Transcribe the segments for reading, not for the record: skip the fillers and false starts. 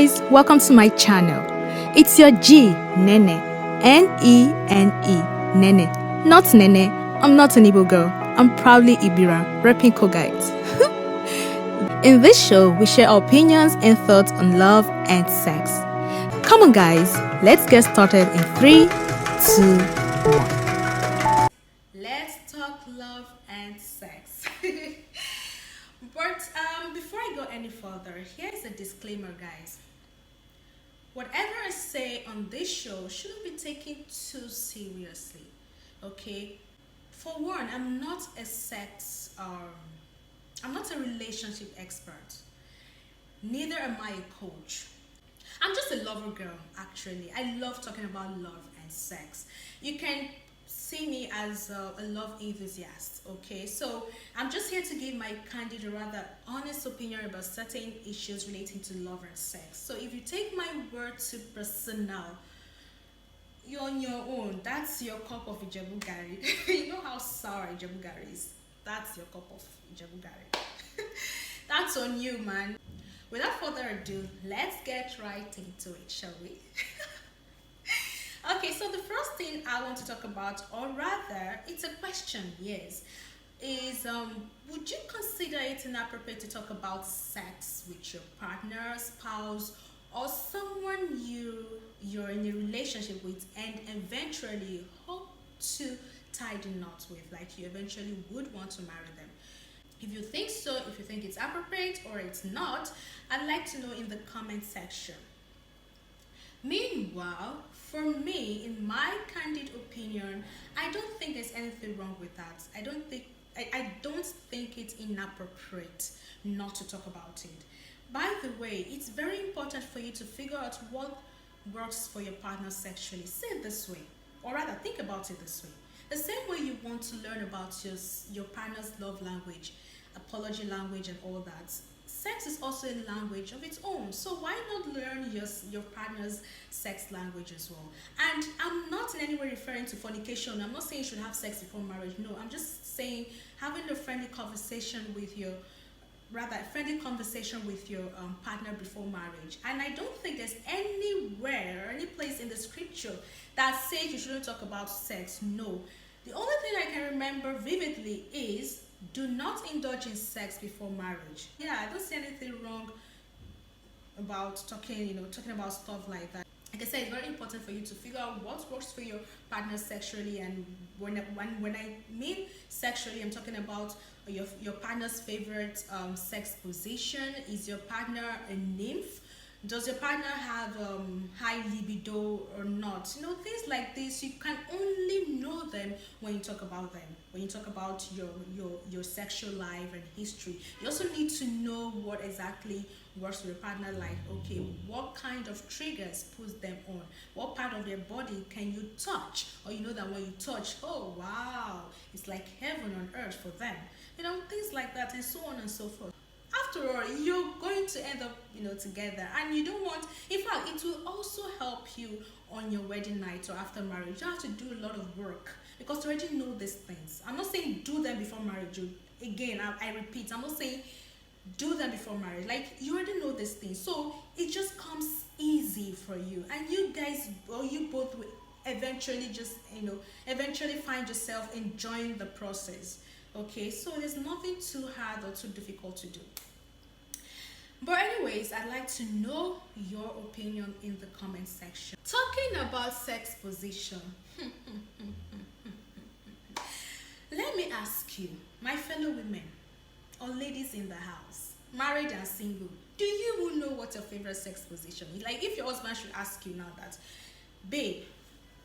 guys, welcome to my channel. It's your G, Nene, N-E-N-E, Nene, not Nene. I'm not an Igbo girl. I'm proudly Ibira, repping Kogite. In this show, we share our opinions and thoughts on love and sex. Come on guys, let's get started in 3, 2, 1. Let's talk love and sex. But before I go any further, here's a disclaimer, guys. Whatever I say on this show shouldn't be taken too seriously, okay? For one, I'm not a relationship expert. Neither am I a coach. I'm just a lover girl, actually. I love talking about love and sex. You can see me as a love enthusiast, okay? So I'm just here to give my candid, or rather honest opinion about certain issues relating to love and sex. So if you take my word to personal, you're on your own. That's your cup of Ijebu Gari. You know how sour Ijebu Gari is? That's your cup of Ijebu Gari. That's on you, man. Without further ado, let's get right into it, shall we? Okay, so the first thing I want to talk about, or rather, it's a question, yes, is would you consider it inappropriate to talk about sex with your partner, spouse, or someone you're in a relationship with and eventually hope to tie the knot with, like you eventually would want to marry them? If you think so, if you think it's appropriate or it's not, I'd like to know in the comment section. Meanwhile, for me, in my candid opinion, I don't think there's anything wrong with that. I don't think it's inappropriate not to talk about it. By the way, it's very important for you to figure out what works for your partner sexually. Say it this way, or rather think about it this way. The same way you want to learn about your partner's love language, apology language and all that, sex is also a language of its own. So why not learn your partner's sex language as well? And I'm not in any way referring to fornication. I'm not saying you should have sex before marriage. No, I'm just saying having a friendly conversation with your partner before marriage. And I don't think there's anywhere or any place in the scripture that says you shouldn't talk about sex. No. The only thing I can remember vividly is do not indulge in sex before marriage. Yeah, I don't see anything wrong about talking about stuff like that. Like I said, it's very important for you to figure out what works for your partner sexually. And when I mean sexually, I'm talking about your partner's favorite sex position. Is your partner a nymph? Does your partner have high libido or not? Things like this, you can only know them when you talk about them. When you talk about your sexual life and history, you also need to know what exactly works with your partner. Like, okay, what kind of triggers puts them on? What part of their body can you touch? Or that when you touch, oh wow, it's like heaven on earth for them. Things like that, and so on and so forth. After all, you're going to end up together, and you don't want, in fact, it will also help you on your wedding night or after marriage. You don't have to do a lot of work because you already know these things. I'm not saying do them before marriage. Again, I repeat, I'm not saying do them before marriage. Like, you already know these things, so it just comes easy for you, and you guys, or you both will eventually find yourself enjoying the process. Okay, so there's nothing too hard or too difficult to do. But anyways, I'd like to know your opinion in the comment section. Talking about sex position, let me ask you, my fellow women or ladies in the house, married and single, do you even know what your favorite sex position is? Like, if your husband should ask you now that, babe,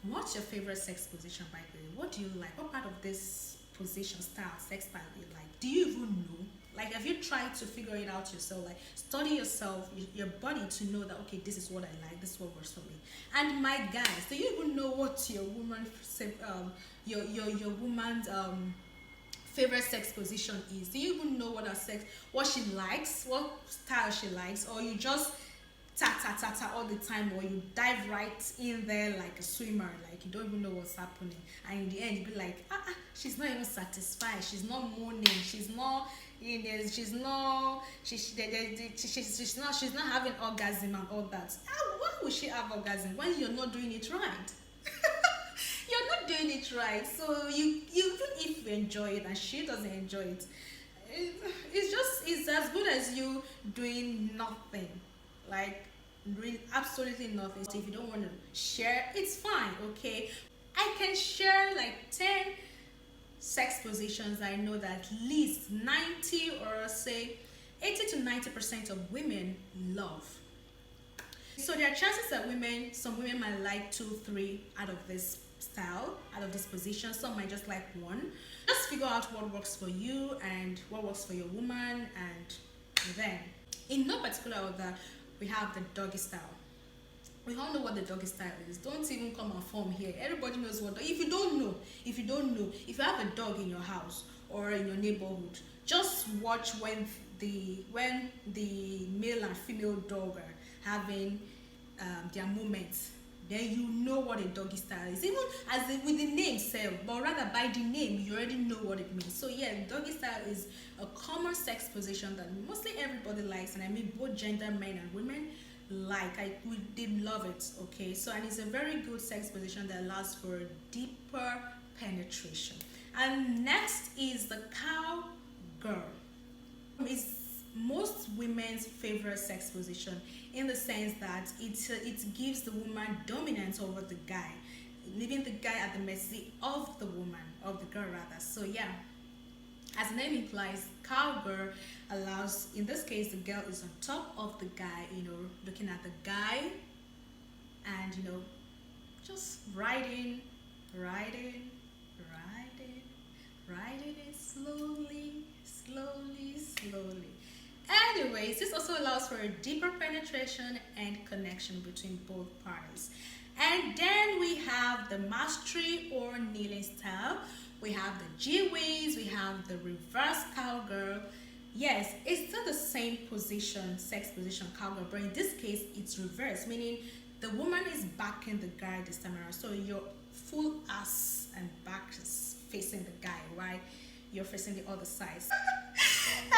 what's your favorite sex position, by the way? What do you like? What part of this position, sex style you like? Do you even know? Like, have you tried to figure it out yourself? Like, study yourself, your body, to know that, okay, this is what I like, this is what works for me. And my guys, do you even know what your woman's favorite sex position is? Do you even know what she likes, what style she likes, or you just ta all the time, or you dive right in there like a swimmer, like you don't even know what's happening, and in the end you be like, she's not even satisfied, she's not moaning, she's not she's not having orgasm and all that. Why would she have orgasm when you're not doing it right? You're not doing it right. So you even if you enjoy it and she doesn't enjoy it, it's as good as you doing nothing, like doing absolutely nothing. So if you don't want to share, it's fine, okay. I can share like 10 sex positions I know that at least 90 or say 80 to 90% of women love. So there are chances that some women might like 2, 3 out of this style, out of this position. Some might just like one. Just figure out what works for you and what works for your woman, and then in no particular order, we have the doggy style. We all know what the doggy style is. Don't even come and form here. Everybody knows what. If you don't know, if you have a dog in your house or in your neighborhood, just watch when the male and female dog are having their moments. Then you know what a doggy style is. Even with the name itself, but rather by the name, you already know what it means. So yeah, doggy style is a common sex position that mostly everybody likes, and I mean both gender, men and women like. They love it, okay. So, and it's a very good sex position that allows for deeper penetration. And next is the cowgirl. It's most women's favorite sex position in the sense that it gives the woman dominance over the guy, leaving the guy at the mercy of the woman, of the girl rather. So yeah, as the name implies, cowgirl allows, in this case, the girl is on top of the guy, looking at the guy, and just riding it slowly. Anyways, this also allows for a deeper penetration and connection between both parties. And then we have the mastery or kneeling style. We have the G-ways, we have the reverse cowgirl. Yes, it's still the same position, sex position, cowgirl, but in this case, it's reverse, meaning the woman is backing the guy this time around. So your full ass and back is facing the guy, right? You're facing the other side.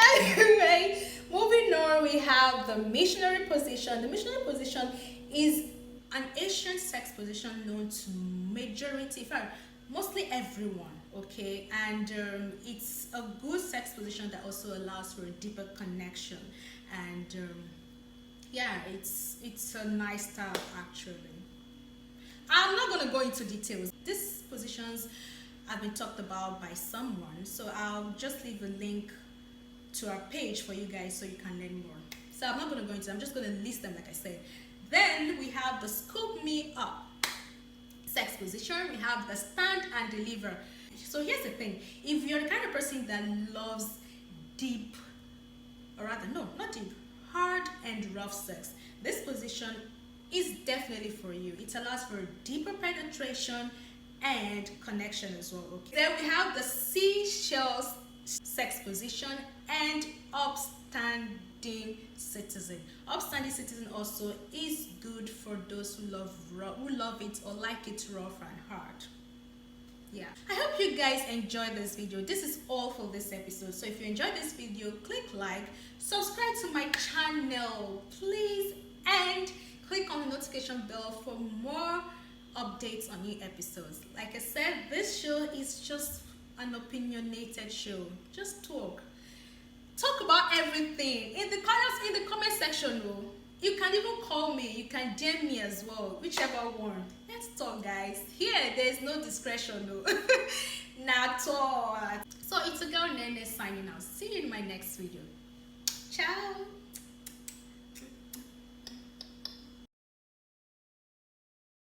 Anyway, moving on, we have the missionary position. The missionary position is an Asian sex position known to majority, in fact, mostly everyone, okay, and it's a good sex position that also allows for a deeper connection, and yeah, it's a nice style actually. I'm not going to go into details. These positions have been talked about by someone, so I'll just leave a link to our page for you guys so you can learn more. So I'm not going to go into, I'm just going to list them like I said. Then we have the scoop me up sex position. We have the stand and deliver. So here's the thing, if you're the kind of person that loves deep, or rather no, not deep, hard and rough sex, this position is definitely for you. It allows for deeper penetration and connection as well, okay. Then we have the seashells sex position and upstanding citizen. Upstanding citizen also is good for those who love it or like it rough and hard. Yeah, I hope you guys enjoyed this video. This is all for this episode. So if you enjoyed this video, click like, subscribe to my channel please, and click on the notification bell for more updates on new episodes. Like I said, this show is just an opinionated show. Just talk about everything in the comment section. You can even call me, you can DM me as well, whichever one. Let's talk, guys. Here there's no discretion, not all. So it's a girl Nene signing out. See you in my next video. Ciao.